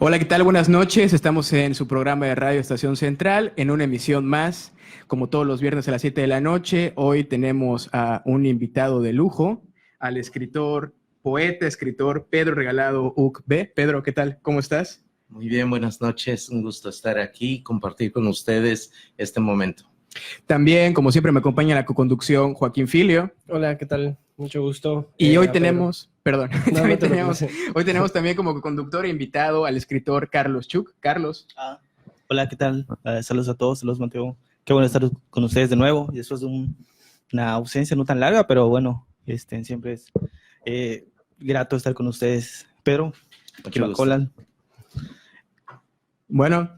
Hola, ¿qué tal? Buenas noches. Estamos en su programa de Radio Estación Central, en una emisión más, como todos los viernes a las 7 de la noche. Hoy tenemos a un invitado de lujo, al escritor, poeta, escritor Pedro Regalado UCB. Pedro, ¿qué tal? ¿Cómo estás? Muy bien, buenas noches. Un gusto estar aquí y compartir con ustedes este momento. También, como siempre, me acompaña en la coconducción Joaquín Filio. Hola, ¿qué tal? Mucho gusto. Y hoy tenemos, perdón, No, no te preocupes. hoy tenemos también como conductor e invitado al escritor Carlos Chuk. Carlos. Hola, ¿qué tal? Saludos a todos, saludos Mateo. Qué bueno estar con ustedes de nuevo, y después de una ausencia no tan larga, pero bueno, siempre es grato estar con ustedes. Pedro, Colan. Bueno,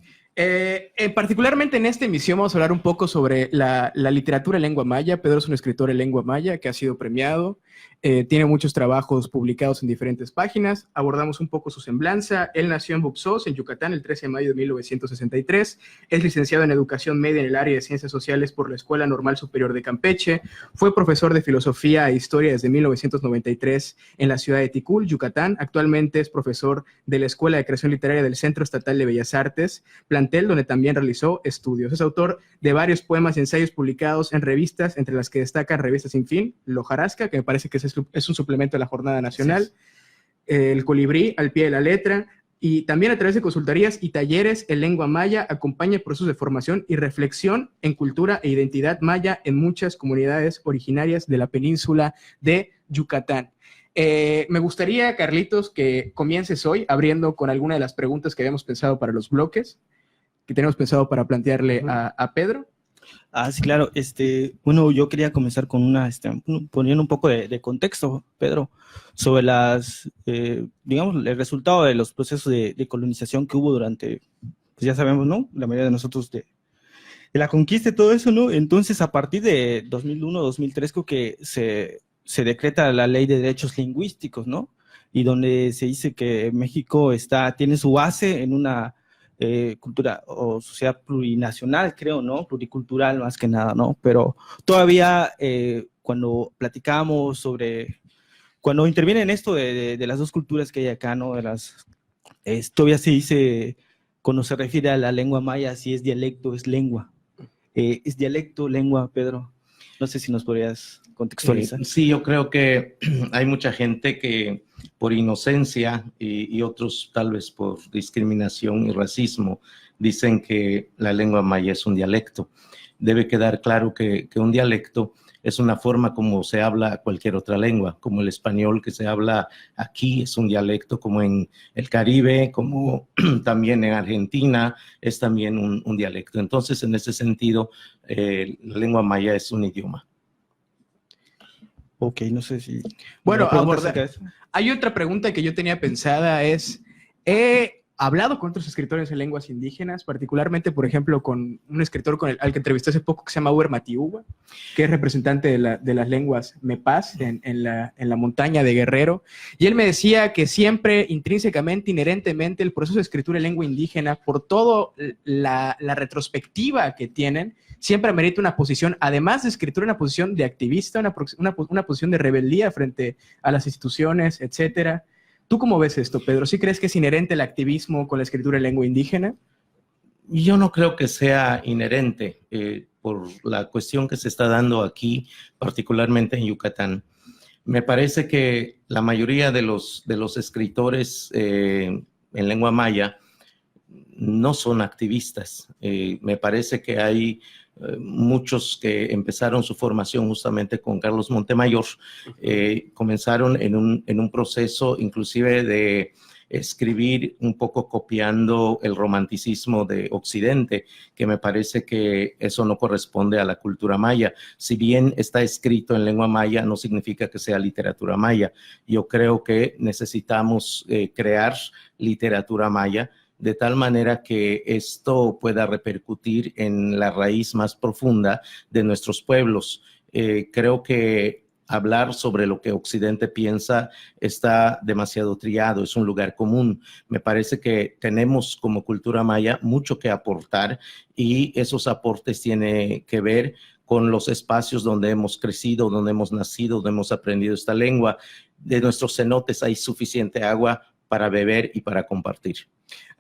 particularmente en esta emisión vamos a hablar un poco sobre la literatura en lengua maya. Pedro es un escritor en lengua maya que ha sido premiado, tiene muchos trabajos publicados en diferentes páginas. Abordamos un poco su semblanza. Él nació en Buxós, en Yucatán, el 13 de mayo de 1963. Es licenciado en Educación Media en el área de Ciencias Sociales por la Escuela Normal Superior de Campeche. Fue profesor de Filosofía e Historia desde 1993 en la ciudad de Tikul, Yucatán. Actualmente es profesor de la Escuela de Creación Literaria del Centro Estatal de Bellas Artes, plantel donde también realizó estudios. Es autor de varios poemas y ensayos publicados en revistas, entre las que destacan Revista Sin Fin, Lojarasca, que me parece que es un suplemento de la Jornada Nacional, El Colibrí, Al Pie de la Letra, y también a través de consultorías y talleres en lengua maya acompaña procesos de formación y reflexión en cultura e identidad maya en muchas comunidades originarias de la península de Yucatán. Me gustaría, Carlitos, que comiences hoy abriendo con alguna de las preguntas que habíamos pensado para los bloques, que tenemos pensado para plantearle a Pedro. Sí, claro. Bueno, yo quería comenzar con poniendo un poco de contexto, Pedro, sobre digamos, el resultado de los procesos de colonización que hubo durante, pues ya sabemos, ¿no? La mayoría de nosotros de la conquista y todo eso, ¿no? Entonces, a partir de 2001, 2003, creo que se decreta la Ley de Derechos Lingüísticos, ¿no? Y donde se dice que México tiene su base en una cultura o sociedad plurinacional, creo, ¿no? Pluricultural más que nada, ¿no? Pero todavía cuando platicamos cuando interviene en esto de las dos culturas que hay acá, ¿no? Todavía se dice, cuando se refiere a la lengua maya, si es dialecto, es lengua. ¿Es dialecto, lengua, Pedro? No sé si nos podrías contextualizar. Sí, yo creo que hay mucha gente que por inocencia y otros tal vez por discriminación y racismo dicen que la lengua maya es un dialecto. Debe quedar claro que un dialecto es una forma como se habla cualquier otra lengua, como el español que se habla aquí es un dialecto, como en el Caribe, como también en Argentina es también un dialecto. Entonces, en ese sentido, la lengua maya es un idioma. Ok, no sé si... Bueno, hay otra pregunta que yo tenía pensada, he hablado con otros escritores en lenguas indígenas, particularmente, por ejemplo, con un escritor al que entrevisté hace poco que se llama Uber Matiúa, que es representante de las lenguas Mepaz en la montaña de Guerrero, y él me decía que siempre, intrínsecamente, inherentemente, el proceso de escritura en lengua indígena, por todo la retrospectiva que tienen, siempre amerita una posición, además de escritura, una posición de activista, una posición de rebeldía frente a las instituciones, etcétera. ¿Tú cómo ves esto, Pedro? ¿Sí crees que es inherente el activismo con la escritura en lengua indígena? Yo no creo que sea inherente por la cuestión que se está dando aquí, particularmente en Yucatán. Me parece que la mayoría de los escritores en lengua maya no son activistas. Me parece que hay muchos que empezaron su formación justamente con Carlos Montemayor, comenzaron en un proceso inclusive de escribir un poco copiando el romanticismo de Occidente, que me parece que eso no corresponde a la cultura maya. Si bien está escrito en lengua maya, no significa que sea literatura maya. Yo creo que necesitamos crear literatura maya de tal manera que esto pueda repercutir en la raíz más profunda de nuestros pueblos. Creo que hablar sobre lo que Occidente piensa está demasiado trillado, es un lugar común. Me parece que tenemos como cultura maya mucho que aportar y esos aportes tienen que ver con los espacios donde hemos crecido, donde hemos nacido, donde hemos aprendido esta lengua. De nuestros cenotes hay suficiente agua para beber y para compartir.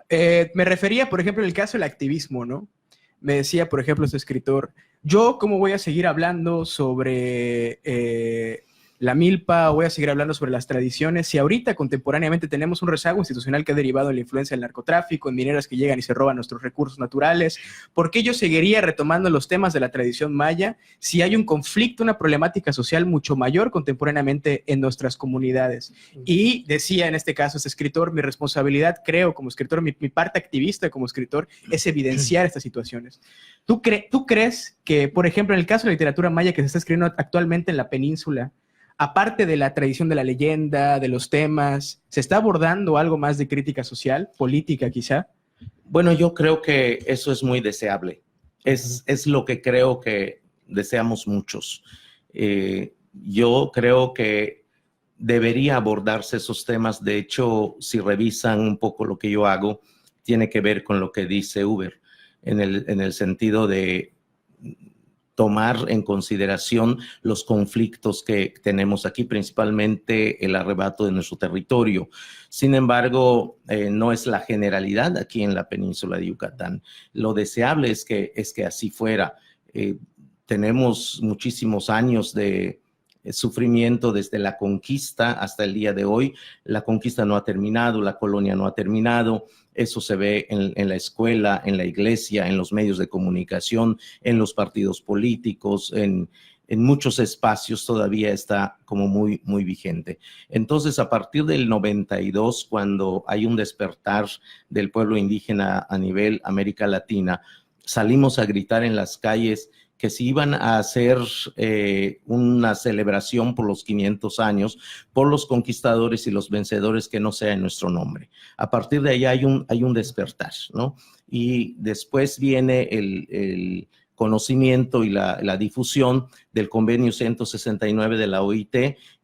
Me refería, por ejemplo, en el caso del activismo, ¿no? Me decía, por ejemplo, este escritor, yo cómo voy a seguir hablando sobre la milpa, o voy a seguir hablando sobre las tradiciones, si ahorita contemporáneamente tenemos un rezago institucional que ha derivado de la influencia del narcotráfico, en mineras que llegan y se roban nuestros recursos naturales. ¿Por qué yo seguiría retomando los temas de la tradición maya si hay un conflicto, una problemática social mucho mayor contemporáneamente en nuestras comunidades? Y decía en este caso este escritor, mi responsabilidad, creo, como escritor, mi parte activista como escritor, es evidenciar estas situaciones. ¿Tú crees que, por ejemplo, en el caso de la literatura maya que se está escribiendo actualmente en la península, aparte de la tradición de la leyenda, de los temas, ¿se está abordando algo más de crítica social, política quizá? Bueno, yo creo que eso es muy deseable. Es lo que creo que deseamos muchos. Yo creo que debería abordarse esos temas. De hecho, si revisan un poco lo que yo hago, tiene que ver con lo que dice Uber, en el sentido de tomar en consideración los conflictos que tenemos aquí, principalmente el arrebato de nuestro territorio. Sin embargo, no es la generalidad aquí en la península de Yucatán. Lo deseable es que así fuera. Tenemos muchísimos años de sufrimiento desde la conquista hasta el día de hoy. La conquista no ha terminado, la colonia no ha terminado. Eso se ve en la escuela, en la iglesia, en los medios de comunicación, en los partidos políticos, en muchos espacios todavía está como muy, muy vigente. Entonces, a partir del 92, cuando hay un despertar del pueblo indígena a nivel América Latina, salimos a gritar en las calles que si iban a hacer una celebración por los 500 años, por los conquistadores y los vencedores, que no sea en nuestro nombre. A partir de ahí hay un despertar, ¿no? Y después viene el conocimiento y la difusión del convenio 169 de la OIT,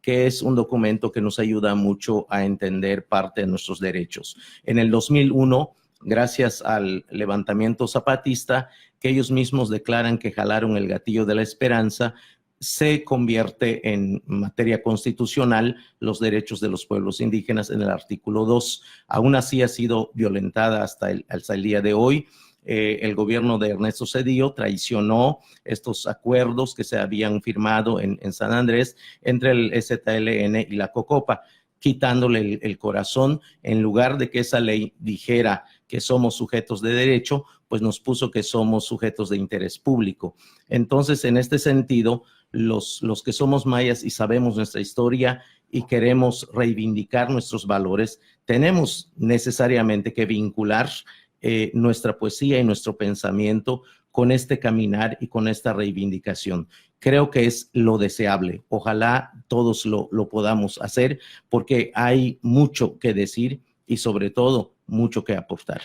que es un documento que nos ayuda mucho a entender parte de nuestros derechos. En el 2001, gracias al levantamiento zapatista, que ellos mismos declaran que jalaron el gatillo de la esperanza, se convierte en materia constitucional los derechos de los pueblos indígenas en el artículo 2. Aún así ha sido violentada hasta el día de hoy. El gobierno de Ernesto Zedillo traicionó estos acuerdos que se habían firmado en San Andrés entre el ZLN y la COCOPA, quitándole el corazón. En lugar de que esa ley dijera que somos sujetos de derecho, pues nos puso que somos sujetos de interés público. Entonces, en este sentido, los que somos mayas y sabemos nuestra historia y queremos reivindicar nuestros valores, tenemos necesariamente que vincular nuestra poesía y nuestro pensamiento con este caminar y con esta reivindicación. Creo que es lo deseable. Ojalá todos lo podamos hacer, porque hay mucho que decir y sobre todo mucho que aportar.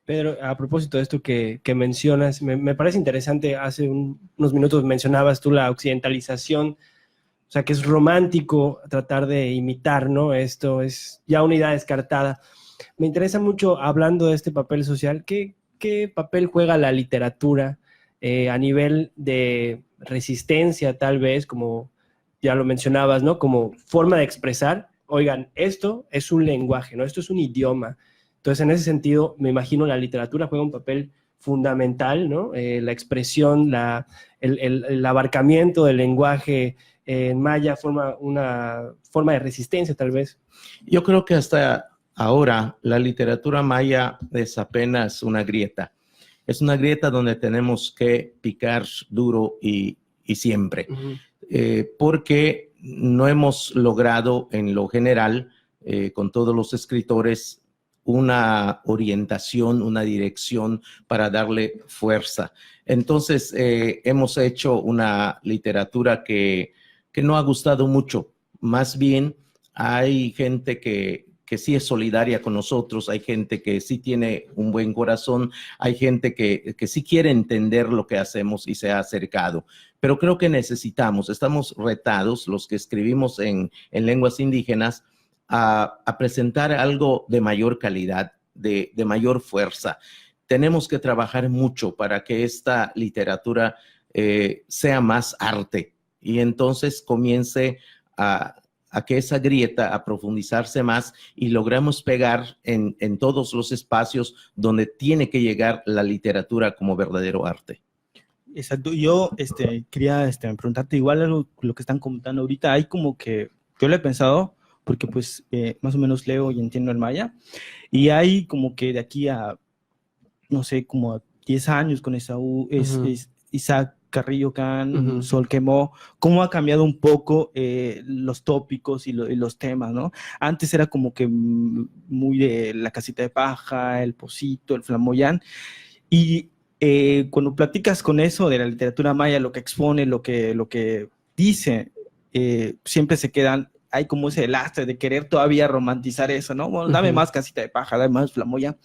Pedro, a propósito de esto que mencionas, me parece interesante. Hace unos minutos mencionabas tú la occidentalización, o sea, que es romántico tratar de imitar, ¿no? Esto es ya una idea descartada. Me interesa mucho, hablando de este papel social, ¿qué papel juega la literatura a nivel de resistencia, tal vez, como ya lo mencionabas, ¿no? Como forma de expresar. Oigan, esto es un lenguaje, ¿no? Esto es un idioma. Entonces, en ese sentido, me imagino la literatura juega un papel fundamental, ¿no? La expresión, el abarcamiento del lenguaje en maya forma una forma de resistencia, tal vez. Yo creo que hasta ahora la literatura maya es apenas una grieta. Es una grieta donde tenemos que picar duro y siempre. Porque no hemos logrado en lo general, con todos los escritores, una orientación, una dirección para darle fuerza. Entonces, hemos hecho una literatura que no ha gustado mucho. Más bien, hay gente que sí es solidaria con nosotros, hay gente que sí tiene un buen corazón, hay gente que sí quiere entender lo que hacemos y se ha acercado. Pero creo que estamos retados, los que escribimos en lenguas indígenas, a presentar algo de mayor calidad, de mayor fuerza. Tenemos que trabajar mucho para que esta literatura sea más arte y entonces comience a a que esa grieta, a profundizarse más y logramos pegar en todos los espacios donde tiene que llegar la literatura como verdadero arte. Exacto. Yo quería preguntarte igual lo que están comentando ahorita. Hay como que, yo lo he pensado, porque pues más o menos leo y entiendo el maya, y hay como que de aquí a, no sé, como a 10 años con Esaú, Isaac Carrillo Can, Sol Quemó, cómo ha cambiado un poco los tópicos y los temas, ¿no? Antes era como que muy de la casita de paja, el pocito, el flamboyán, y cuando platicas con eso de la literatura maya, lo que expone, lo que dice, siempre se quedan, hay como ese lastre de querer todavía romantizar eso, ¿no? Bueno, dame más casita de paja, dame más flamoya.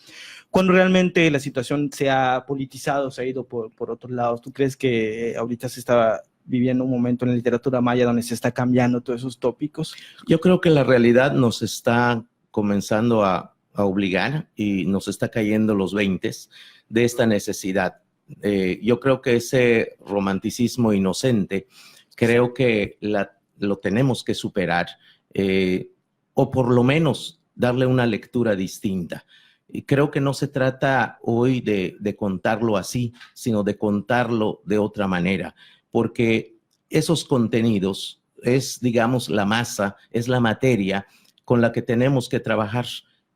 Cuando realmente la situación se ha politizado, se ha ido por otros lados. ¿Tú crees que ahorita se está viviendo un momento en la literatura maya donde se está cambiando todos esos tópicos? Yo creo que la realidad nos está comenzando a obligar y nos está cayendo los 20s de esta necesidad. Yo creo que ese romanticismo inocente, creo que lo tenemos que superar, o por lo menos darle una lectura distinta. Y creo que no se trata hoy de contarlo así, sino de contarlo de otra manera, porque esos contenidos es, digamos, la masa, es la materia con la que tenemos que trabajar.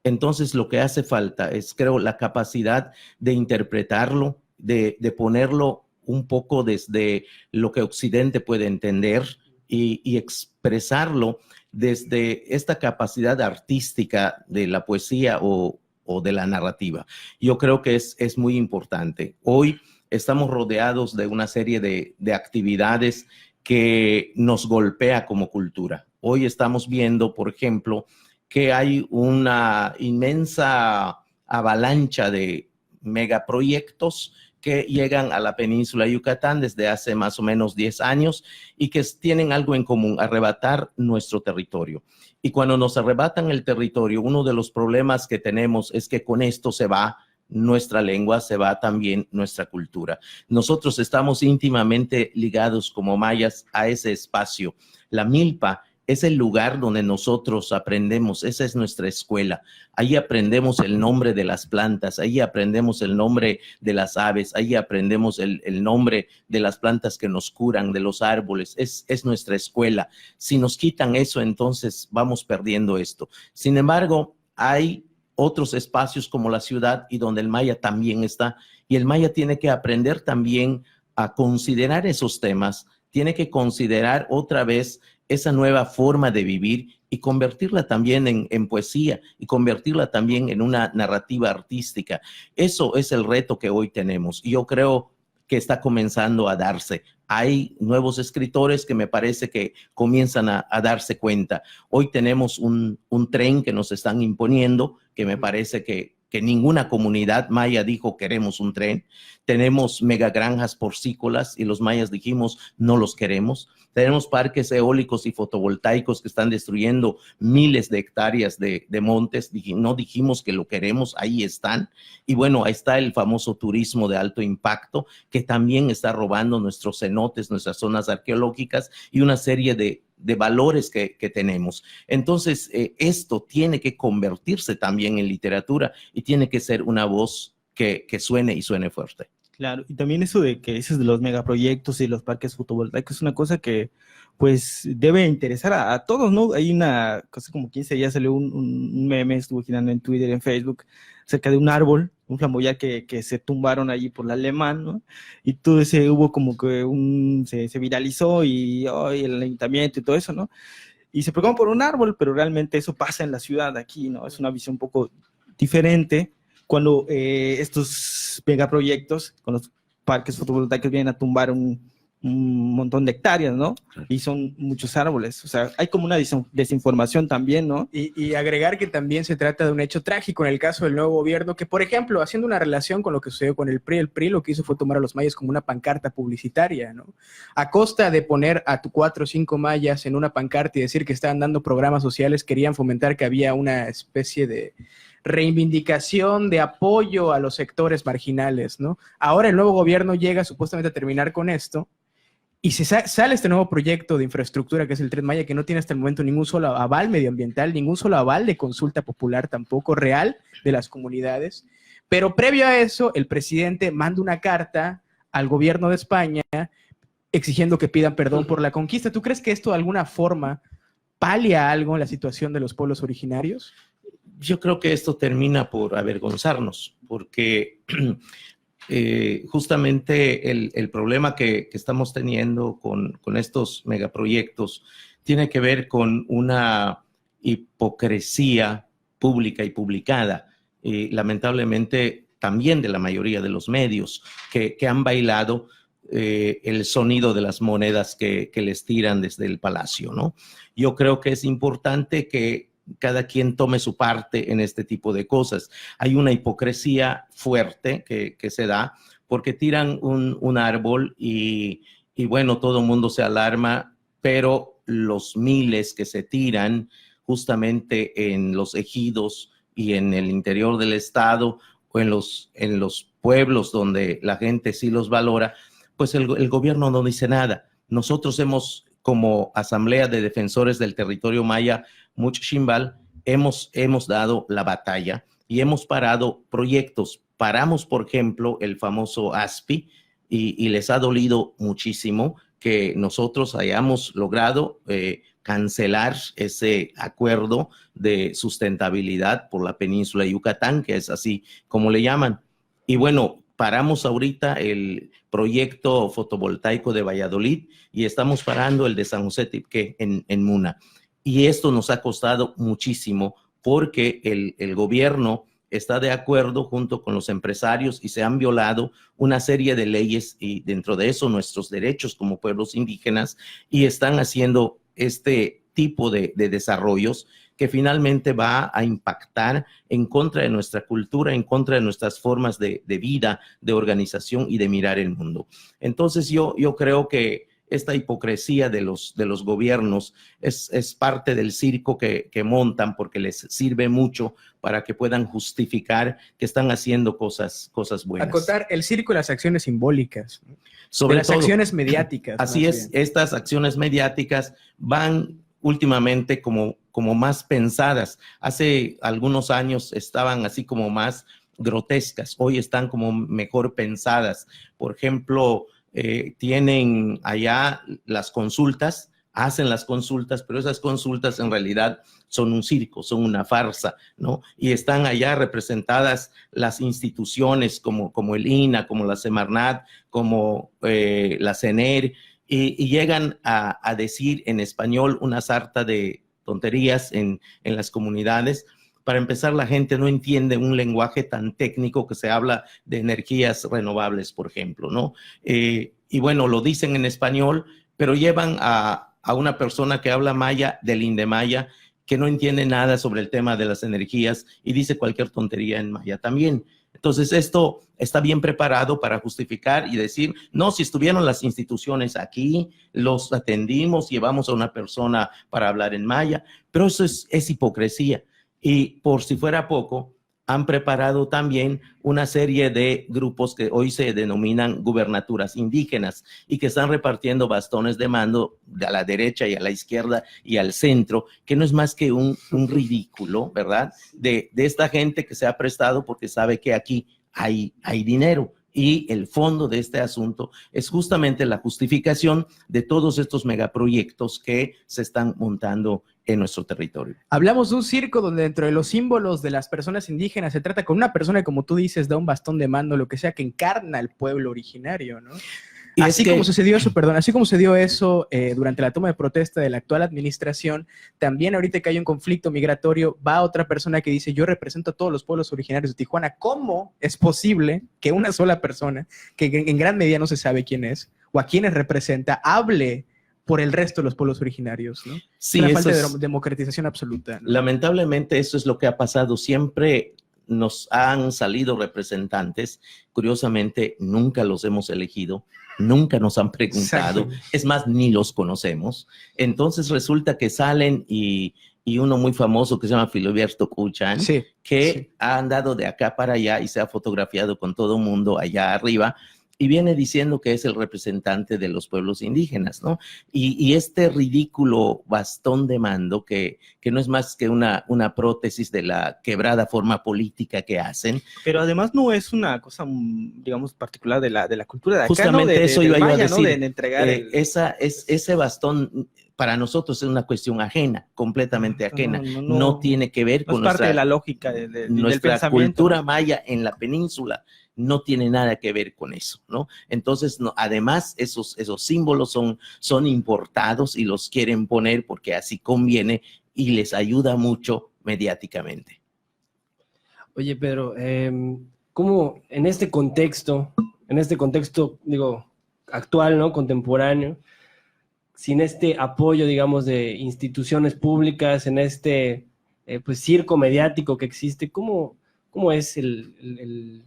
Entonces, lo que hace falta es, creo, la capacidad de interpretarlo, de ponerlo un poco desde lo que Occidente puede entender y expresarlo desde esta capacidad artística de la poesía o de la narrativa. Yo creo que es muy importante. Hoy estamos rodeados de una serie de actividades que nos golpea como cultura. Hoy estamos viendo, por ejemplo, que hay una inmensa avalancha de megaproyectos que llegan a la península de Yucatán desde hace más o menos 10 años y que tienen algo en común, arrebatar nuestro territorio. Y cuando nos arrebatan el territorio, uno de los problemas que tenemos es que con esto se va nuestra lengua, se va también nuestra cultura. Nosotros estamos íntimamente ligados como mayas a ese espacio. La milpa es el lugar donde nosotros aprendemos, esa es nuestra escuela. Ahí aprendemos el nombre de las plantas, ahí aprendemos el nombre de las aves, ahí aprendemos el nombre de las plantas que nos curan, de los árboles. Es nuestra escuela. Si nos quitan eso, entonces vamos perdiendo esto. Sin embargo, hay otros espacios como la ciudad y donde el maya también está. Y el maya tiene que aprender también a considerar esos temas, tiene que considerar otra vez esa nueva forma de vivir y convertirla también en poesía y convertirla también en una narrativa artística. Eso es el reto que hoy tenemos. Yo creo que está comenzando a darse. Hay nuevos escritores que me parece que comienzan a darse cuenta. Hoy tenemos un tren que nos están imponiendo, que me parece que ninguna comunidad maya dijo queremos un tren. Tenemos megagranjas porcícolas y los mayas dijimos no los queremos. Tenemos parques eólicos y fotovoltaicos que están destruyendo miles de hectáreas de montes. No dijimos que lo queremos, ahí están. Y bueno, ahí está el famoso turismo de alto impacto que también está robando nuestros cenotes, nuestras zonas arqueológicas y una serie de valores que tenemos. Entonces, esto tiene que convertirse también en literatura y tiene que ser una voz que suene y suene fuerte. Claro, y también eso de que dices de los megaproyectos y los parques fotovoltaicos es una cosa que pues debe interesar a todos, ¿no? Hay una cosa como 15 días salió un meme, estuvo girando en Twitter, en Facebook, acerca de un árbol, un flamboyán que se tumbaron allí por la alemán, ¿no? Y todo ese hubo como que se viralizó y el ayuntamiento y todo eso, ¿no? Y se preocupan por un árbol, pero realmente eso pasa en la ciudad aquí, ¿no? Es una visión un poco diferente cuando estos megaproyectos con los parques fotovoltaicos vienen a tumbar un montón de hectáreas, ¿no? Y son muchos árboles. O sea, hay como una desinformación también, ¿no? Y agregar que también se trata de un hecho trágico en el caso del nuevo gobierno, que por ejemplo, haciendo una relación con lo que sucedió con el PRI lo que hizo fue tomar a los mayas como una pancarta publicitaria, ¿no? A costa de poner a 4 o 5 mayas en una pancarta y decir que estaban dando programas sociales, querían fomentar que había una especie de reivindicación de apoyo a los sectores marginales, ¿no? Ahora el nuevo gobierno llega supuestamente a terminar con esto y sale este nuevo proyecto de infraestructura que es el Tren Maya, que no tiene hasta el momento ningún solo aval medioambiental, ningún solo aval de consulta popular tampoco real de las comunidades. Pero previo a eso, el presidente manda una carta al gobierno de España exigiendo que pidan perdón por la conquista. ¿Tú crees que esto de alguna forma palia algo en la situación de los pueblos originarios? Yo creo que esto termina por avergonzarnos, porque justamente el problema que estamos teniendo con estos megaproyectos tiene que ver con una hipocresía pública y publicada, lamentablemente también de la mayoría de los medios que han bailado el sonido de las monedas que les tiran desde el palacio, ¿no? Yo creo que es importante que cada quien tome su parte en este tipo de cosas. Hay una hipocresía fuerte que se da porque tiran un árbol y bueno, todo el mundo se alarma, pero los miles que se tiran justamente en los ejidos y en el interior del estado o en los pueblos donde la gente sí los valora, pues el gobierno no dice nada. Nosotros como Asamblea de Defensores del Territorio Maya, Muchichimbal, hemos dado la batalla y hemos parado proyectos. Paramos, por ejemplo, el famoso ASPI y les ha dolido muchísimo que nosotros hayamos logrado cancelar ese acuerdo de sustentabilidad por la península de Yucatán, que es así como le llaman. Y bueno, paramos ahorita el proyecto fotovoltaico de Valladolid y estamos parando el de San José Tipqué en Muna. Y esto nos ha costado muchísimo porque el gobierno está de acuerdo junto con los empresarios y se han violado una serie de leyes y dentro de eso nuestros derechos como pueblos indígenas y están haciendo este tipo de desarrollos que finalmente va a impactar en contra de nuestra cultura, en contra de nuestras formas de vida, de organización y de mirar el mundo. Entonces yo creo que esta hipocresía de los gobiernos es parte del circo que montan porque les sirve mucho para que puedan justificar que están haciendo cosas buenas. Acotar el circo y las acciones simbólicas, sobre las todo, acciones mediáticas. Así es, bien. Estas acciones mediáticas van últimamente como más pensadas. Hace algunos años estaban así como más grotescas, hoy están como mejor pensadas. Por ejemplo, tienen allá las consultas, hacen las consultas, pero esas consultas en realidad son un circo, son una farsa, ¿no? Y están allá representadas las instituciones como el INAH, como la Semarnat, como la CENER, y llegan a decir en español una sarta de tonterías en las comunidades. Para empezar, la gente no entiende un lenguaje tan técnico que se habla de energías renovables, por ejemplo, ¿no? Y bueno, lo dicen en español, pero llevan a una persona que habla maya, del Indemaya, que no entiende nada sobre el tema de las energías y dice cualquier tontería en maya también. Entonces, esto está bien preparado para justificar y decir, no, si estuvieron las instituciones aquí, los atendimos, llevamos a una persona para hablar en maya, pero eso es hipocresía. Y por si fuera poco, han preparado también una serie de grupos que hoy se denominan gubernaturas indígenas y que están repartiendo bastones de mando a la derecha y a la izquierda y al centro, que no es más que un ridículo, ¿verdad? De esta gente que se ha prestado porque sabe que aquí hay dinero. Y el fondo de este asunto es justamente la justificación de todos estos megaproyectos que se están montando en nuestro territorio. Hablamos de un circo donde dentro de los símbolos de las personas indígenas se trata con una persona que, como tú dices, da un bastón de mando, lo que sea, que encarna al pueblo originario, ¿no? Y así como sucedió eso durante la toma de protesta de la actual administración, también ahorita que hay un conflicto migratorio, va otra persona que dice, yo represento a todos los pueblos originarios de Tijuana. ¿Cómo es posible que una sola persona, que en gran medida no se sabe quién es, o a quiénes representa, hable por el resto de los pueblos originarios, ¿no? Sí, una falta de democratización absoluta, ¿no? Lamentablemente eso es lo que ha pasado. Siempre nos han salido representantes, curiosamente nunca los hemos elegido, nunca nos han preguntado, exacto. Es más, ni los conocemos. Entonces resulta que salen y uno muy famoso que se llama Filiberto Kuchan, que ha andado de acá para allá y se ha fotografiado con todo el mundo allá arriba, y viene diciendo que es el representante de los pueblos indígenas, ¿no? Y este ridículo bastón de mando, que no es más que una prótesis de la quebrada forma política que hacen. Pero además no es una cosa, digamos, particular de la cultura de acá, justamente ¿no? eso iba yo a decir. ¿no? De entregar ese bastón para nosotros es una cuestión ajena, completamente ajena. No tiene que ver con parte de la lógica nuestra cultura maya en la península. No tiene nada que ver con eso, ¿no? Entonces, además, esos símbolos son importados y los quieren poner porque así conviene y les ayuda mucho mediáticamente. Oye, Pedro, ¿cómo en este contexto, digo, actual, ¿no? Contemporáneo, sin este apoyo, digamos, de instituciones públicas, en este pues, circo mediático que existe, ¿cómo es el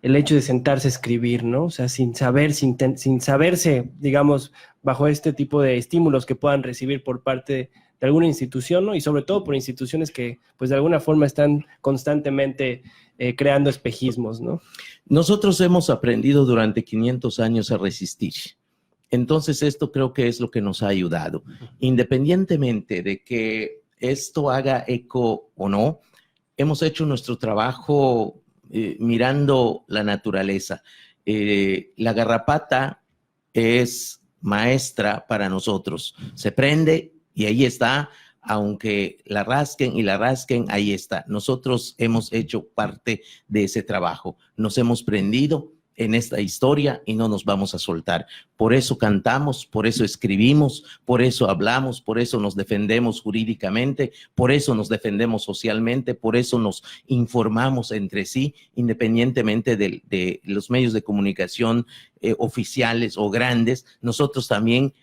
hecho de sentarse a escribir, ¿no? O sea, sin saberse, digamos, bajo este tipo de estímulos que puedan recibir por parte de alguna institución, ¿no? Y sobre todo por instituciones que, pues, de alguna forma están constantemente creando espejismos, ¿no? Nosotros hemos aprendido durante 500 años a resistir. Entonces, esto creo que es lo que nos ha ayudado. Independientemente de que esto haga eco o no, hemos hecho nuestro trabajo mirando la naturaleza. La garrapata es maestra para nosotros. Se prende y ahí está, aunque la rasquen y la rasquen, ahí está. Nosotros hemos hecho parte de ese trabajo. Nos hemos prendido en esta historia y no nos vamos a soltar. Por eso cantamos, por eso escribimos, por eso hablamos, por eso nos defendemos jurídicamente, por eso nos defendemos socialmente, por eso nos informamos entre sí, independientemente de los medios de comunicación oficiales o grandes. Nosotros también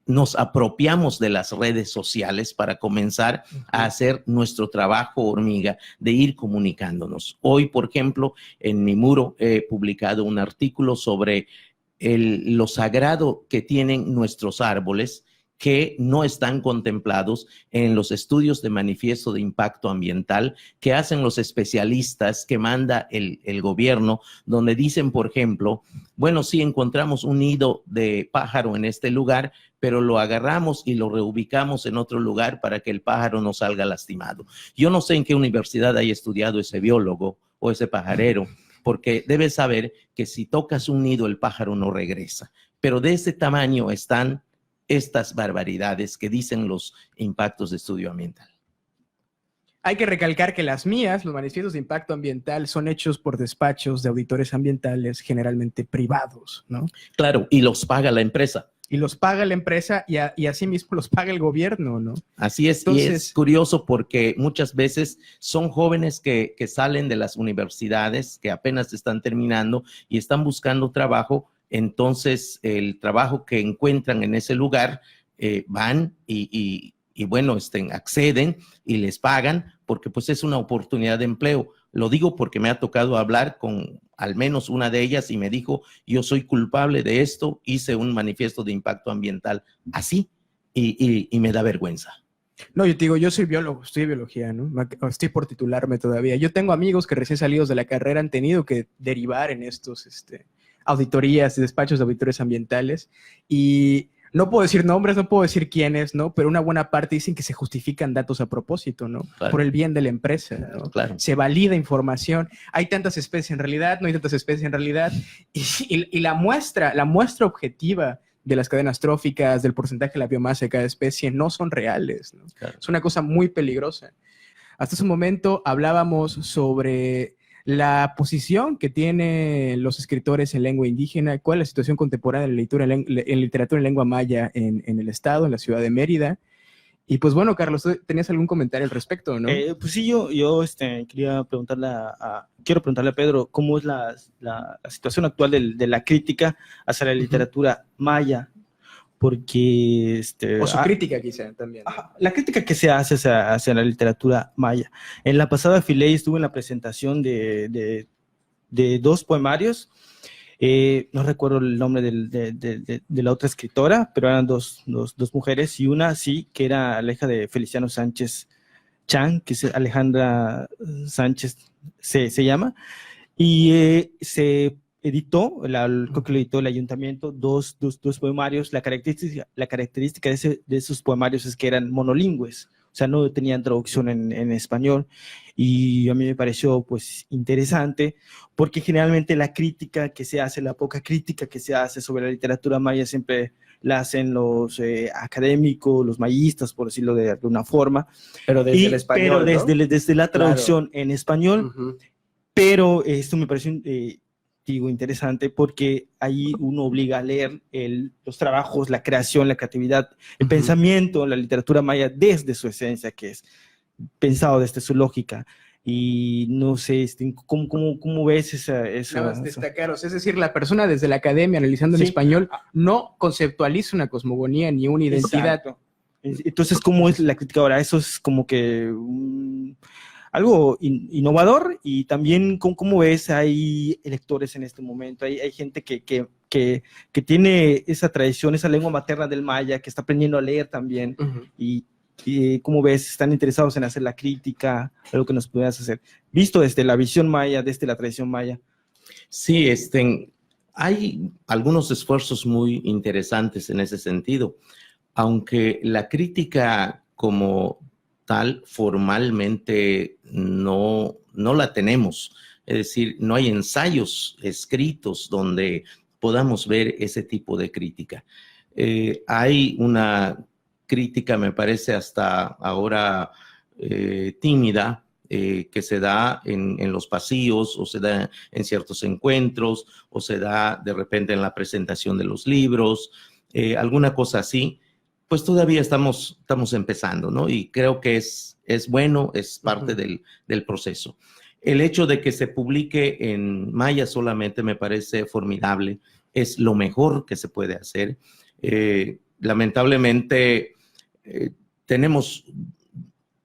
nos apropiamos de las redes sociales para comenzar a hacer nuestro trabajo hormiga de ir comunicándonos. Hoy, por ejemplo, en mi muro he publicado un artículo sobre lo sagrado que tienen nuestros árboles, que no están contemplados en los estudios de manifiesto de impacto ambiental que hacen los especialistas que manda el gobierno, donde dicen, por ejemplo, bueno, sí encontramos un nido de pájaro en este lugar, pero lo agarramos y lo reubicamos en otro lugar para que el pájaro no salga lastimado. Yo no sé en qué universidad haya estudiado ese biólogo o ese pajarero, porque debes saber que si tocas un nido, el pájaro no regresa. Pero de ese tamaño están estas barbaridades que dicen los impactos de estudio ambiental. Hay que recalcar que las mías, los manifiestos de impacto ambiental, son hechos por despachos de auditores ambientales generalmente privados, ¿no? Claro, y los paga la empresa. Y los paga la empresa y asimismo los paga el gobierno, ¿no? Así es. Entonces, y es curioso porque muchas veces son jóvenes que salen de las universidades, que apenas están terminando y están buscando trabajo. Entonces, el trabajo que encuentran en ese lugar van y bueno, acceden y les pagan porque pues es una oportunidad de empleo. Lo digo porque me ha tocado hablar con al menos una de ellas y me dijo, yo soy culpable de esto, hice un manifiesto de impacto ambiental así y me da vergüenza. No, yo te digo, yo soy biólogo, estudio biología, ¿no? Estoy por titularme todavía. Yo tengo amigos que recién salidos de la carrera han tenido que derivar en estos auditorías, despachos de auditores ambientales y no puedo decir nombres, no puedo decir quiénes, ¿no? Pero una buena parte dicen que se justifican datos a propósito, ¿no? Claro. Por el bien de la empresa, ¿no? Claro. Se valida información. Hay tantas especies en realidad, no hay tantas especies en realidad. Y la muestra objetiva de las cadenas tróficas, del porcentaje de la biomasa de cada especie, no son reales, ¿no? Claro. Es una cosa muy peligrosa. Hasta ese momento hablábamos sobre la posición que tienen los escritores en lengua indígena, cuál es la situación contemporánea en literatura en lengua maya en el estado, en la ciudad de Mérida. Y pues bueno, Carlos, ¿tú tenías algún comentario al respecto, no? Pues sí, yo quiero preguntarle a Pedro cómo es la situación actual de la crítica hacia la literatura maya, porque... o su crítica quizá también. La crítica que se hace hacia la literatura maya. En la pasada Filey estuve en la presentación de dos poemarios, no recuerdo el nombre de la otra escritora, pero eran dos mujeres, y una sí, que era la hija de Feliciano Sánchez Chan, que es Alejandra Sánchez se llama, y editó, creo que lo editó el ayuntamiento, dos poemarios. La característica de esos poemarios es que eran monolingües, o sea, no tenían traducción en español, y a mí me pareció pues interesante, porque generalmente la crítica que se hace, la poca crítica que se hace sobre la literatura maya siempre la hacen los académicos, los mayistas, por decirlo de alguna forma. Pero desde el español, pero ¿no? desde la traducción en español, Ujú. pero esto me pareció digo, interesante, porque ahí uno obliga a leer los trabajos, la creación, la creatividad, el pensamiento, la literatura maya desde su esencia, que es pensado desde su lógica. Y no sé, ¿cómo ves esa Destacaros, es decir, la persona desde la academia analizando en español no conceptualiza una cosmogonía ni una identidad. Exacto. Entonces, ¿cómo es la crítica ahora? Eso es como que algo innovador. Y también, ¿cómo ves? Hay lectores en este momento, hay gente que tiene esa tradición, esa lengua materna del maya, que está aprendiendo a leer también. Y ¿cómo ves? ¿Están interesados en hacer la crítica? Algo que nos pudieras hacer, visto desde la visión maya, desde la tradición maya. Sí, hay algunos esfuerzos muy interesantes en ese sentido, aunque la crítica como tal formalmente no la tenemos. Es decir, no hay ensayos escritos donde podamos ver ese tipo de crítica. Hay una crítica, me parece hasta ahora tímida, que se da en los pasillos, o se da en ciertos encuentros, o se da de repente en la presentación de los libros, alguna cosa así. Pues todavía estamos empezando, ¿no? Y creo que es bueno, es parte del proceso. El hecho de que se publique en maya solamente me parece formidable, es lo mejor que se puede hacer. Lamentablemente, tenemos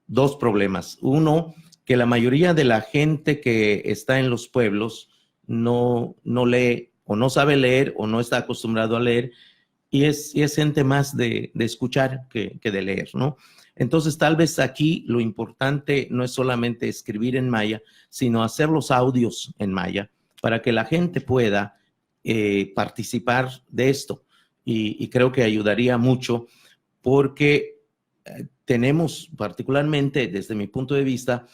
dos problemas. Uno, que la mayoría de la gente que está en los pueblos no lee, o no sabe leer, o no está acostumbrado a leer, y es gente más de escuchar que de leer, ¿no? Entonces, tal vez aquí lo importante no es solamente escribir en maya, sino hacer los audios en maya para que la gente pueda participar de esto. Y creo que ayudaría mucho, porque tenemos, particularmente desde mi punto de vista,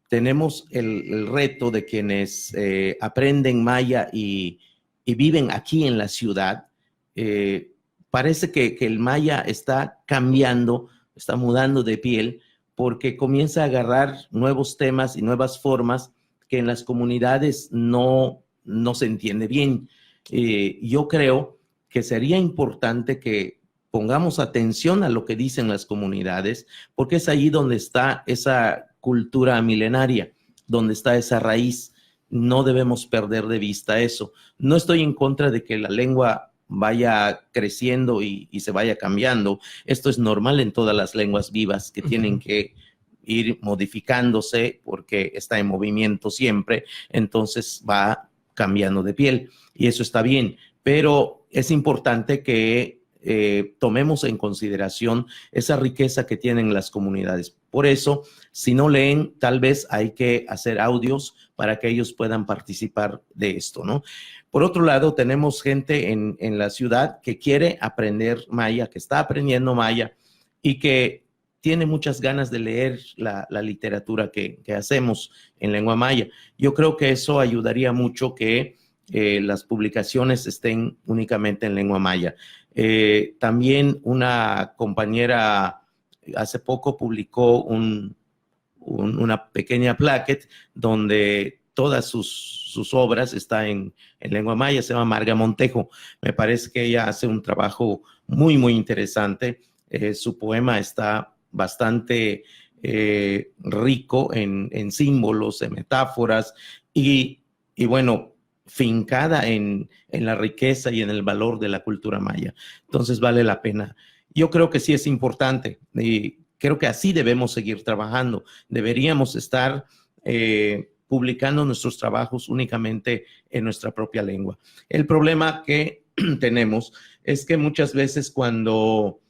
tenemos el reto de quienes aprenden maya y viven aquí en la ciudad. Parece que el maya está cambiando, está mudando de piel, porque comienza a agarrar nuevos temas y nuevas formas que en las comunidades no se entiende bien. Yo creo que sería importante que pongamos atención a lo que dicen las comunidades, porque es allí donde está esa cultura milenaria, donde está esa raíz. No debemos perder de vista eso. No estoy en contra de que la lengua vaya creciendo y se vaya cambiando. Esto es normal en todas las lenguas vivas, que tienen que ir modificándose porque está en movimiento siempre, entonces va cambiando de piel, y eso está bien, pero es importante que tomemos en consideración esa riqueza que tienen las comunidades. Por eso, si no leen, tal vez hay que hacer audios para que ellos puedan participar de esto, ¿no? Por otro lado, tenemos gente en la ciudad que quiere aprender maya, que está aprendiendo maya y que tiene muchas ganas de leer la literatura que hacemos en lengua maya. Yo creo que eso ayudaría mucho, que las publicaciones estén únicamente en lengua maya. También una compañera hace poco publicó una pequeña plaquette donde todas sus obras están en lengua maya. Se llama Marga Montejo. Me parece que ella hace un trabajo muy, muy interesante. Su poema está bastante rico en símbolos, en metáforas, y bueno, fincada en la riqueza y en el valor de la cultura maya. Entonces vale la pena. Yo creo que sí es importante, y creo que así debemos seguir trabajando. Deberíamos estar publicando nuestros trabajos únicamente en nuestra propia lengua. El problema que tenemos es que muchas veces cuando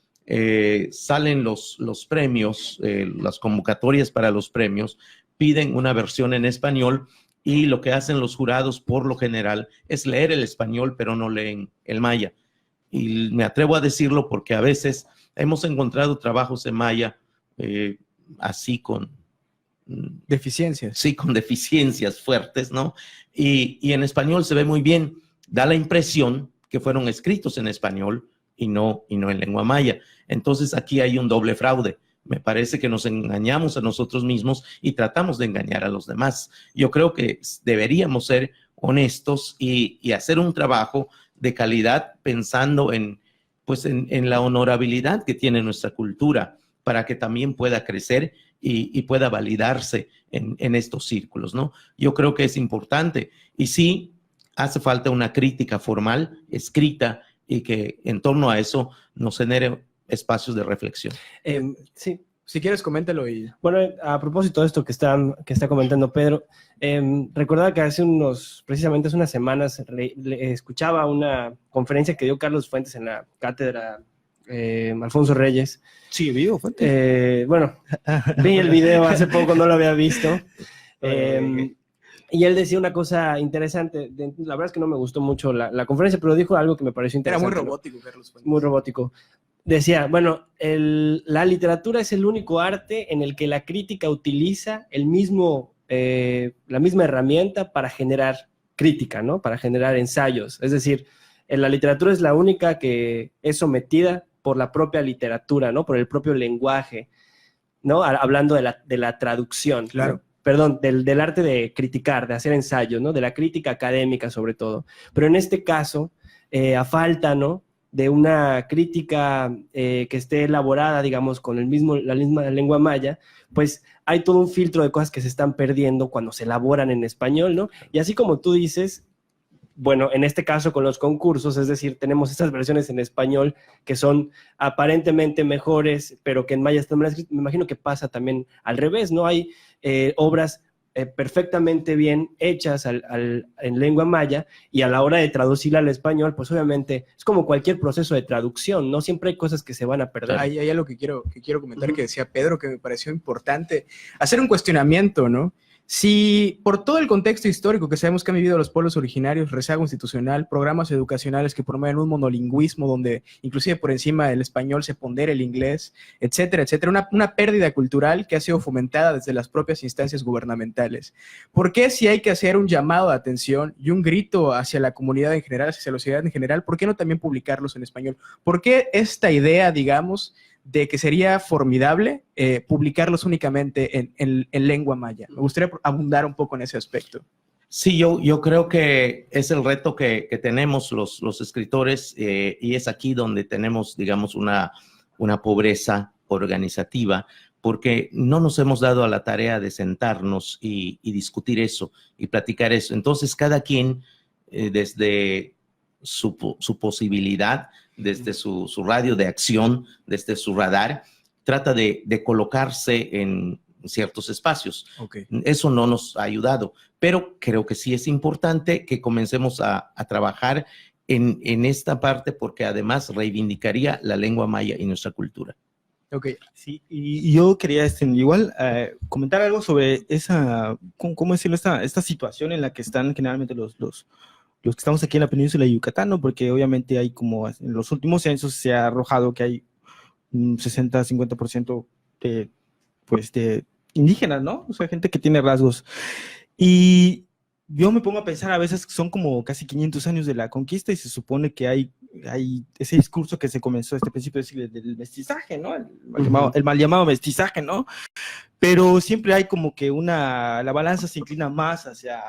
salen los premios, las convocatorias para los premios, piden una versión en español, y lo que hacen los jurados por lo general es leer el español, pero no leen el maya. Y me atrevo a decirlo porque a veces hemos encontrado trabajos en maya así con Deficiencias. Sí, con deficiencias fuertes, ¿no? Y en español se ve muy bien. Da la impresión que fueron escritos en español y no en lengua maya. Entonces aquí hay un doble fraude. Me parece que nos engañamos a nosotros mismos y tratamos de engañar a los demás. Yo creo que deberíamos ser honestos y hacer un trabajo de calidad pensando pues en la honorabilidad que tiene nuestra cultura para que también pueda crecer y pueda validarse en estos círculos, ¿no? Yo creo que es importante y sí hace falta una crítica formal, escrita, y que en torno a eso nos genere espacios de reflexión. Sí. Si quieres, coméntalo. Bueno, a propósito de esto que está comentando Pedro, recordaba que precisamente hace unas semanas escuchaba una conferencia que dio Carlos Fuentes en la cátedra Alfonso Reyes. Sí, vivo, Fuentes. Bueno, vi el video hace poco, no lo había visto. Y él decía una cosa interesante. La verdad es que no me gustó mucho la conferencia, pero dijo algo que me pareció interesante. Era muy robótico, ¿no? Carlos Fuentes. Muy robótico. Decía, bueno, la literatura es el único arte en el que la crítica utiliza la misma herramienta para generar crítica, ¿no? Para generar ensayos. Es decir, la literatura es la única que es sometida por la propia literatura, ¿no? Por el propio lenguaje, ¿no? Hablando de la traducción. Claro. ¿no? Perdón, del arte de criticar, de hacer ensayos, ¿no? De la crítica académica sobre todo. Pero en este caso, a falta, ¿no? De una crítica que esté elaborada, digamos, con la misma lengua maya, pues hay todo un filtro de cosas que se están perdiendo cuando se elaboran en español, ¿no? Y así como tú dices, bueno, en este caso con los concursos, es decir, tenemos estas versiones en español que son aparentemente mejores, pero que en maya están mal escritas. Me imagino que pasa también al revés, ¿no? Hay obras perfectamente bien hechas en lengua maya y a la hora de traducirla al español, pues obviamente es como cualquier proceso de traducción, ¿no? Siempre hay cosas que se van a perder. Hay algo que quiero comentar que decía Pedro que me pareció importante, hacer un cuestionamiento, ¿no? Si por todo el contexto histórico que sabemos que han vivido los pueblos originarios, rezago institucional, programas educacionales que promueven un monolingüismo donde inclusive por encima del español se pondera el inglés, etcétera, etcétera, una pérdida cultural que ha sido fomentada desde las propias instancias gubernamentales. ¿Por qué si hay que hacer un llamado de atención y un grito hacia la comunidad en general, hacia la sociedad en general, por qué no también publicarlos en español? ¿Por qué esta idea, digamos, de que sería formidable publicarlos únicamente en lengua maya? Me gustaría abundar un poco en ese aspecto. Sí, yo creo que es el reto que tenemos los escritores y es aquí donde tenemos, digamos, una pobreza organizativa, porque no nos hemos dado a la tarea de sentarnos y discutir eso y platicar eso. Entonces, cada quien desde su posibilidad, desde su radio de acción, desde su radar, trata de colocarse en ciertos espacios. Okay. Eso no nos ha ayudado, pero creo que sí es importante que comencemos a trabajar en esta parte porque además reivindicaría la lengua maya y nuestra cultura. Okay. Sí, y yo quería igual comentar algo sobre esa, ¿cómo decirlo? Esta situación en la que están generalmente los que estamos aquí en la península de Yucatán, ¿no? Porque obviamente hay como, en los últimos censos se ha arrojado que hay un 60-50% de indígenas, ¿no? O sea, gente que tiene rasgos. Y yo me pongo a pensar, a veces son como casi 500 años de la conquista y se supone que hay ese discurso que se comenzó a este principio del mestizaje, ¿no? El mal llamado mestizaje, ¿no? Pero siempre hay como que la balanza se inclina más hacia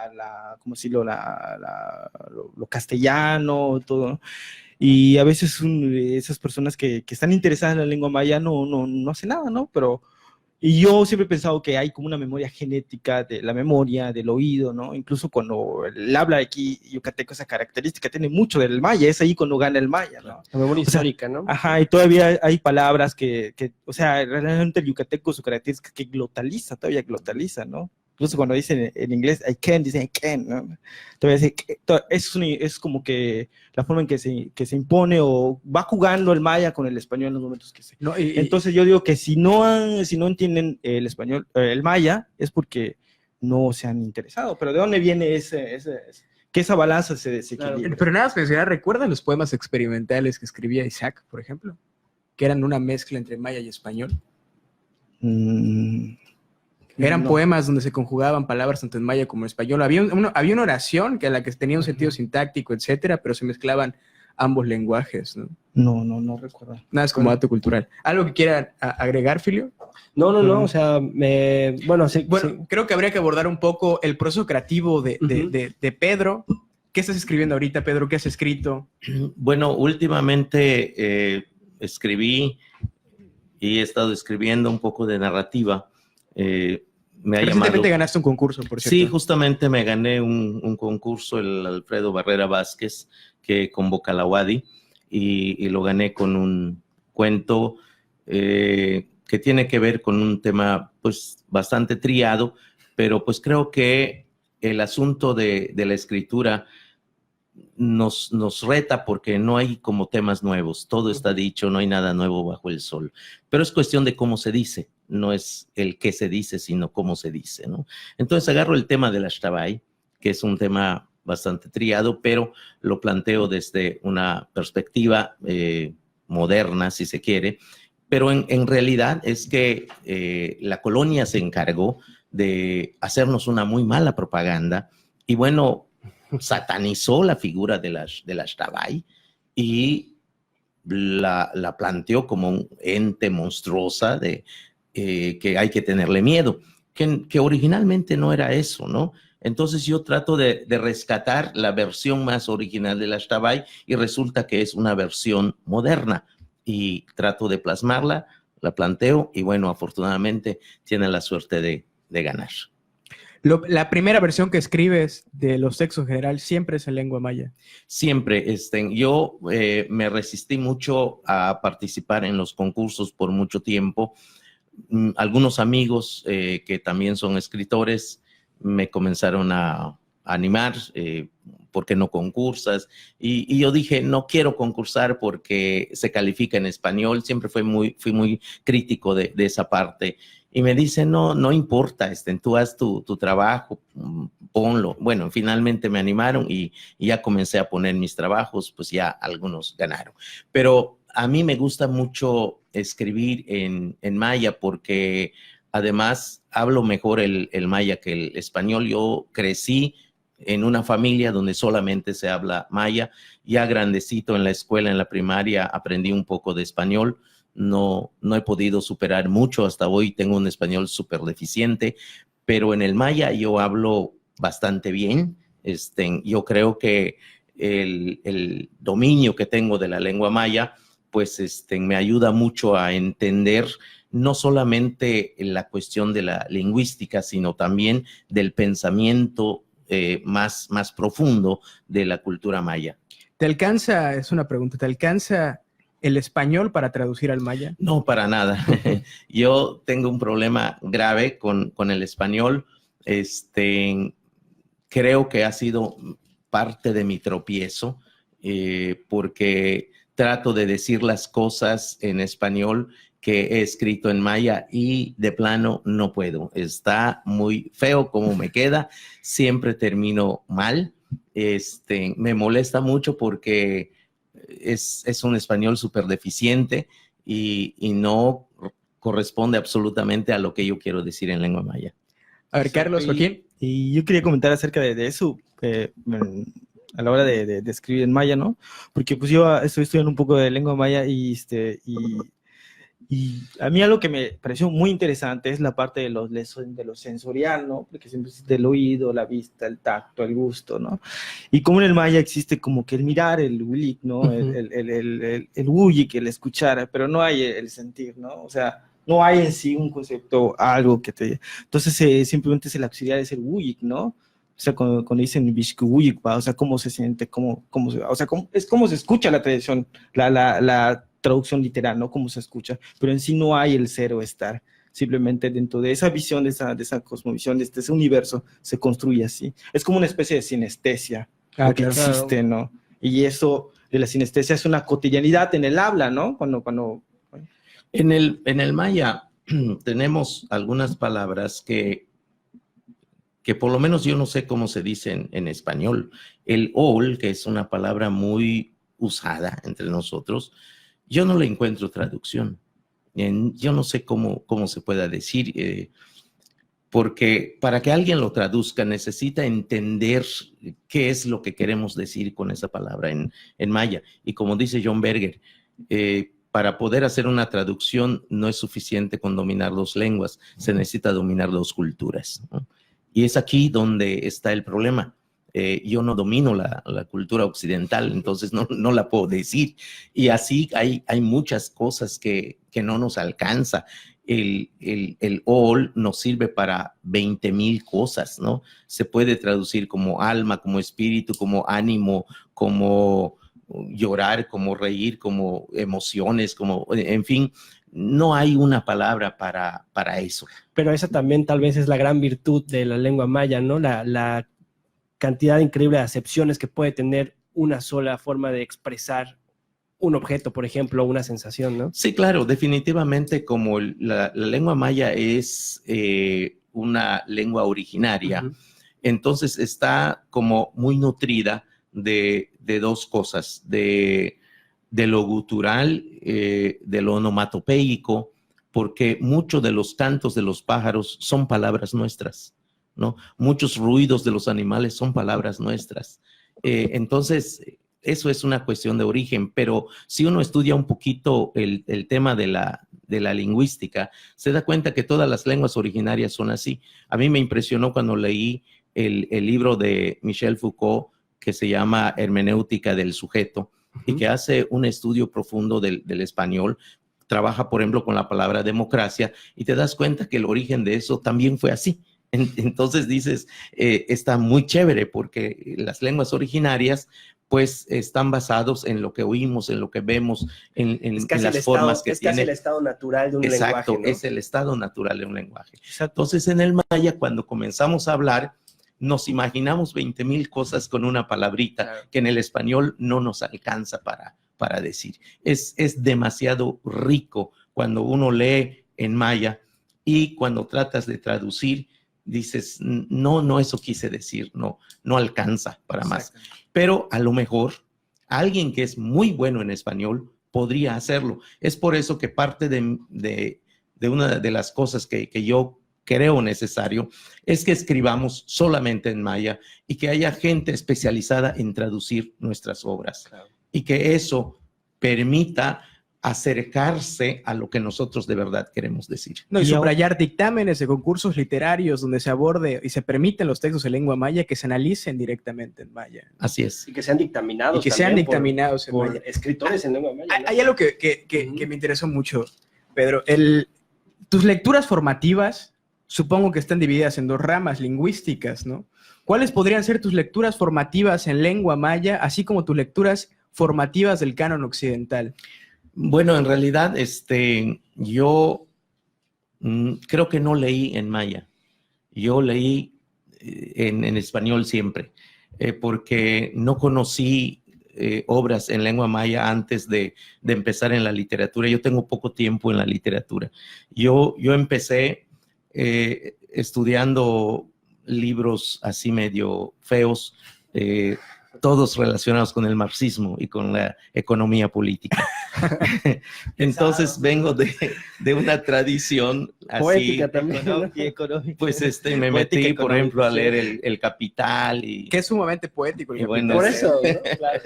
¿cómo decirlo? Lo castellano, todo, ¿no? Y a veces esas personas que están interesadas en la lengua maya no hacen nada, ¿no? Y yo siempre he pensado que hay como una memoria genética de la memoria, del oído, ¿no? Incluso cuando el habla aquí yucateco, esa característica tiene mucho del maya, es ahí cuando gana el maya, ¿no? La memoria histórica, ¿no? Ajá, y todavía hay palabras que o sea, realmente el yucateco, su característica es que todavía glotaliza, ¿no? Incluso cuando dicen en inglés, I can, dicen I can, ¿no? Todavía es como que la forma en que se impone o va jugando el maya con el español en los momentos que se... No, Entonces yo digo que si no entienden el español, el maya, es porque no se han interesado. Pero ¿de dónde viene que esa balanza se desequilibre? Claro. Pero nada más mencionar, ¿recuerdan los poemas experimentales que escribía Isaac, por ejemplo? Que eran una mezcla entre maya y español. Eran poemas donde se conjugaban palabras tanto en maya como en español. Había una oración que a la que tenía un sentido sintáctico, etcétera, pero se mezclaban ambos lenguajes, ¿no? No recuerdo. Nada, es como dato cultural. ¿Algo que quieran agregar, Filio? No, o sea, Creo que habría que abordar un poco el proceso creativo de Pedro. ¿Qué estás escribiendo ahorita, Pedro? ¿Qué has escrito? Bueno, últimamente escribí y he estado escribiendo un poco de narrativa. Recientemente ganaste un concurso, por cierto. Sí, justamente me gané un concurso, el Alfredo Barrera Vázquez, que convoca a la UADY, y lo gané con un cuento que tiene que ver con un tema pues bastante triado, pero pues creo que el asunto de la escritura nos reta porque no hay como temas nuevos, todo está dicho, no hay nada nuevo bajo el sol, pero es cuestión de cómo se dice, no es el qué se dice, sino cómo se dice, ¿no? Entonces agarro el tema de la Ashtabay, que es un tema bastante triado, pero lo planteo desde una perspectiva moderna, si se quiere, pero en realidad es que la colonia se encargó de hacernos una muy mala propaganda y bueno, satanizó la figura de la Ashtabay y la planteó como un ente monstruosa que hay que tenerle miedo, que originalmente no era eso, ¿no? Entonces yo trato de rescatar la versión más original de la Ashtabay y resulta que es una versión moderna y trato de plasmarla, la planteo y bueno, afortunadamente tiene la suerte de ganar. La primera versión que escribes de los textos en general siempre es en lengua maya. Siempre. Yo me resistí mucho a participar en los concursos por mucho tiempo. Algunos amigos que también son escritores me comenzaron a animar, ¿por qué no concursas? Y yo dije, no quiero concursar porque se califica en español. Siempre fui muy crítico de esa parte. Y me dicen, no importa, tú haz tu trabajo, ponlo. Bueno, finalmente me animaron y ya comencé a poner mis trabajos, pues ya algunos ganaron. Pero a mí me gusta mucho escribir en maya porque además hablo mejor el maya que el español. Yo crecí en una familia donde solamente se habla maya. Ya grandecito en la escuela, en la primaria, aprendí un poco de español. No he podido superar mucho hasta hoy, tengo un español súper deficiente, pero en el maya yo hablo bastante bien. Yo creo que el dominio que tengo de la lengua maya, pues me ayuda mucho a entender no solamente la cuestión de la lingüística, sino también del pensamiento más profundo de la cultura maya. ¿Te alcanza, es una pregunta, ¿te alcanza el español para traducir al maya? No, para nada. Yo tengo un problema grave con el español. Creo que ha sido parte de mi tropiezo porque trato de decir las cosas en español que he escrito en maya y de plano no puedo. Está muy feo como me queda. Siempre termino mal. Me molesta mucho porque es un español súper deficiente y no corresponde absolutamente a lo que yo quiero decir en lengua maya. A ver, Carlos, Joaquín. Y yo quería comentar acerca de eso a la hora de escribir en maya, ¿no? Porque pues yo estoy estudiando un poco de lengua maya y a mí algo que me pareció muy interesante es la parte de lo sensorial, ¿no? Porque siempre es del oído, la vista, el tacto, el gusto, ¿no? Y como en el maya existe como que el mirar, el wulik, ¿no? El wuyik, el escuchar, pero no hay el sentir, ¿no? O sea, no hay en sí un concepto, algo que te... Entonces simplemente es el auxiliar, es el wuyik, ¿no? O sea, cuando dicen bishku wuyik, o sea, cómo se siente, o sea, es cómo se escucha la tradición, la traducción literal, ¿no? Cómo se escucha, pero en sí no hay el ser o estar, simplemente dentro de esa visión, de esa cosmovisión, de ese universo, se construye así. Es como una especie de sinestesia que existe, ¿no? Y eso de la sinestesia es una cotidianidad en el habla, ¿no? Cuando... En el maya tenemos algunas palabras que que por lo menos yo no sé cómo se dice en español. El ol, que es una palabra muy usada entre nosotros, yo no le encuentro traducción. Yo no sé cómo se pueda decir, porque para que alguien lo traduzca necesita entender qué es lo que queremos decir con esa palabra en maya. Y como dice John Berger, para poder hacer una traducción no es suficiente con dominar 2 lenguas, se necesita dominar 2 culturas, ¿no? Y es aquí donde está el problema. Yo no domino la cultura occidental, entonces no la puedo decir. Y así hay muchas cosas que no nos alcanza. El ol nos sirve para 20,000 cosas, ¿no? Se puede traducir como alma, como espíritu, como ánimo, como llorar, como reír, como emociones, como, en fin, no hay una palabra para eso. Pero esa también tal vez es la gran virtud de la lengua maya, ¿no? La cantidad increíble de acepciones que puede tener una sola forma de expresar un objeto, por ejemplo, una sensación, ¿no? Sí, claro, definitivamente como la lengua maya es una lengua originaria, entonces está como muy nutrida de 2 cosas, de lo gutural, de lo onomatopéyico, porque muchos de los cantos de los pájaros son palabras nuestras, ¿no? Muchos ruidos de los animales son palabras nuestras. Entonces, eso es una cuestión de origen, pero si uno estudia un poquito el tema de la lingüística, se da cuenta que todas las lenguas originarias son así. A mí me impresionó cuando leí el libro de Michel Foucault, que se llama Hermenéutica del sujeto, y que hace un estudio profundo del español. Trabaja, por ejemplo, con la palabra democracia, y te das cuenta que el origen de eso también fue así. Entonces dices, está muy chévere, porque las lenguas originarias pues están basados en lo que oímos, en lo que vemos, en las formas que tiene. Es casi el estado natural de un lenguaje, ¿no? Exacto, es el estado natural de un lenguaje. Entonces, en el maya, cuando comenzamos a hablar, nos imaginamos 20,000 cosas con una palabrita, claro, que en el español no nos alcanza para decir. Es demasiado rico cuando uno lee en maya, y cuando tratas de traducir, dices, no, eso quise decir, no alcanza para más. Pero a lo mejor alguien que es muy bueno en español podría hacerlo. Es por eso que parte de una de las cosas que yo creo necesario es que escribamos solamente en maya y que haya gente especializada en traducir nuestras obras. Claro. Y que eso permita acercarse a lo que nosotros de verdad queremos decir. No, y subrayar dictámenes de concursos literarios donde se aborde y se permiten los textos en lengua maya que se analicen directamente en maya. Así es. Y que sean dictaminados. Y que sean dictaminados por maya. Escritores en lengua maya, ¿no? Hay algo que me interesó mucho, Pedro. Tus lecturas formativas, supongo que están divididas en 2 ramas lingüísticas, ¿no? ¿Cuáles podrían ser tus lecturas formativas en lengua maya, así como tus lecturas formativas del canon occidental? Bueno, en realidad, yo creo que no leí en maya. Yo leí en español siempre, porque no conocí obras en lengua maya antes de empezar en la literatura. Yo tengo poco tiempo en la literatura. Yo empecé estudiando libros así medio feos, todos relacionados con el marxismo y con la economía política. Entonces vengo de una tradición poética así, también, ¿no? Pues me metí, por ejemplo, a leer el Capital. Que es sumamente poético el Capital. Bueno, por eso, ¿no? Claro.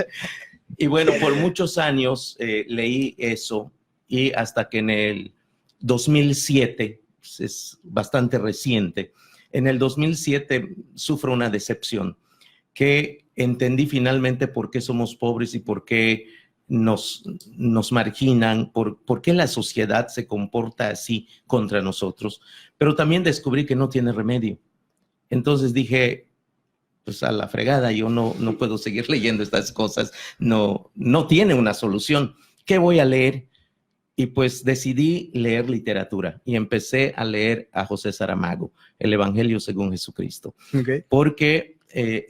Y bueno, por muchos años leí eso, y hasta que en el 2007, pues es bastante reciente, en el 2007 sufro una decepción, que entendí finalmente por qué somos pobres y por qué nos marginan, por qué la sociedad se comporta así contra nosotros, pero también descubrí que no tiene remedio. Entonces dije, pues a la fregada, yo no puedo seguir leyendo estas cosas, no tiene una solución. ¿Qué voy a leer? Y pues decidí leer literatura y empecé a leer a José Saramago, El Evangelio según Jesucristo. Okay. Porque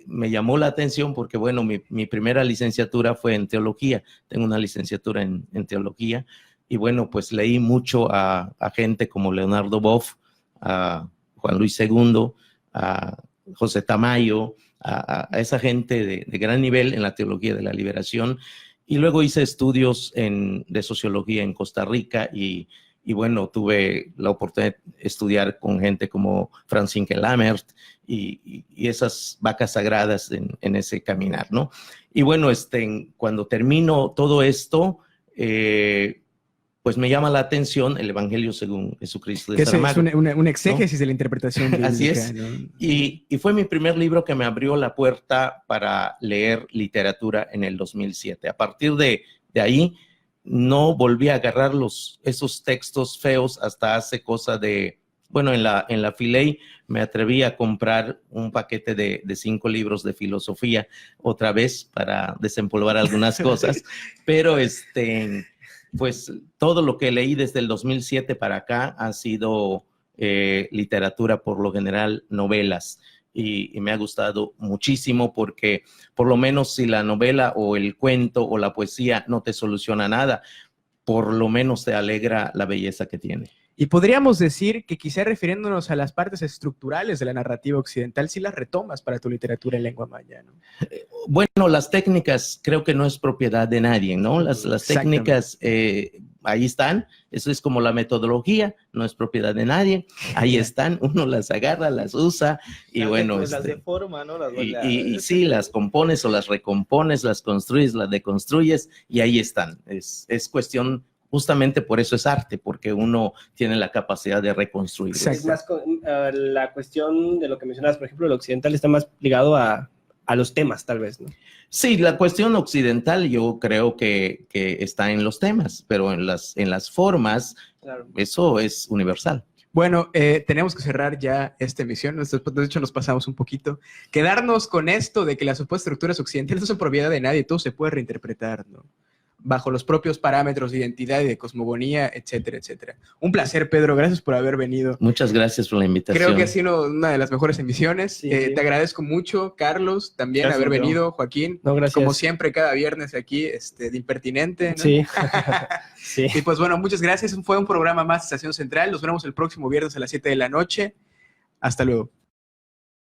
me llamó la atención porque, bueno, mi primera licenciatura fue en teología. Tengo una licenciatura en teología. Y bueno, pues leí mucho a gente como Leonardo Boff, a Juan Luis II, a José Tamayo, a esa gente de gran nivel en la teología de la liberación. Y luego hice estudios de sociología en Costa Rica y bueno, tuve la oportunidad de estudiar con gente como Francine Lammert y esas vacas sagradas en ese caminar, ¿no? Y bueno, cuando termino todo esto, pues me llama la atención el Evangelio según Jesucristo de Saramago. Es un exégesis, ¿no?, de la interpretación bíblica. Así es. ¿No? Y fue mi primer libro que me abrió la puerta para leer literatura en el 2007. A partir de ahí, no volví a agarrar esos textos feos hasta hace cosa de, bueno, en la Filey me atreví a comprar un paquete de 5 libros de filosofía otra vez para desempolvar algunas cosas, pero pues todo lo que leí desde el 2007 para acá ha sido literatura, por lo general novelas. Y me ha gustado muchísimo porque por lo menos si la novela o el cuento o la poesía no te soluciona nada, por lo menos te alegra la belleza que tiene. Y podríamos decir que quizá refiriéndonos a las partes estructurales de la narrativa occidental, sí las retomas para tu literatura en lengua maya, ¿no? Bueno, las técnicas creo que no es propiedad de nadie, ¿no? Las técnicas ahí están, eso es como la metodología, no es propiedad de nadie, ahí están, uno las agarra, las usa y bueno. Las deforma, ¿no? Sí, las compones o las recompones, las construyes, las deconstruyes y ahí están. Es cuestión. Justamente por eso es arte, porque uno tiene la capacidad de reconstruir. Es más, la cuestión de lo que mencionabas, por ejemplo, el occidental está más ligado a los temas, tal vez, ¿no? Sí, la cuestión occidental yo creo que está en los temas, pero en las formas, claro, eso es universal. Bueno, tenemos que cerrar ya esta emisión. De hecho, nos pasamos un poquito. Quedarnos con esto de que las supuestas estructuras occidentales no son propiedad de nadie, todo se puede reinterpretar, ¿no? Bajo los propios parámetros de identidad y de cosmogonía, etcétera, etcétera. Un placer, Pedro. Gracias por haber venido. Muchas gracias por la invitación. Creo que ha sido una de las mejores emisiones. Sí. Te agradezco mucho, Carlos, también Gracias, haber venido, Joaquín. No, gracias. Como siempre, cada viernes aquí, de impertinente, ¿no? Sí. Sí. Y pues bueno, muchas gracias. Fue un programa más de Estación Central. Nos vemos el próximo viernes a las 7 de la noche. Hasta luego.